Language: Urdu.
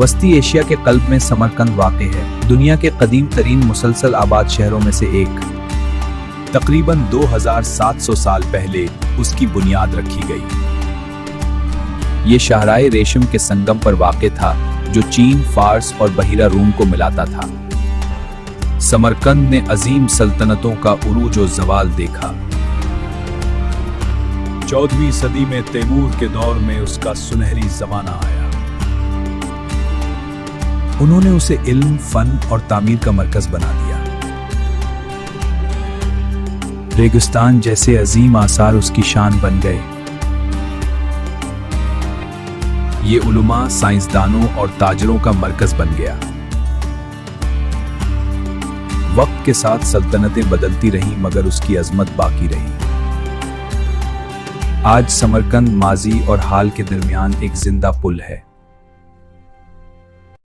وسطی ایشیا کے قلب میں سمرقند واقع ہے، دنیا کے قدیم ترین مسلسل آباد شہروں میں سے ایک۔ تقریباً 2700 سال پہلے اس کی بنیاد رکھی گئی۔ یہ شاہراہ ریشم کے سنگم پر واقع تھا جو چین، فارس اور بحیرہ روم کو ملاتا تھا۔ سمرقند نے عظیم سلطنتوں کا عروج و زوال دیکھا۔ 14ویں صدی میں تیمور کے دور میں اس کا سنہری زمانہ آیا۔ انہوں نے اسے علم، فن اور تعمیر کا مرکز بنا دیا۔ ریگستان جیسے عظیم آثار اس کی شان بن گئے۔ یہ علماء، سائنسدانوں اور تاجروں کا مرکز بن گیا۔ وقت کے ساتھ سلطنتیں بدلتی رہیں مگر اس کی عظمت باقی رہی۔ آج سمرقند ماضی اور حال کے درمیان ایک زندہ پل ہے۔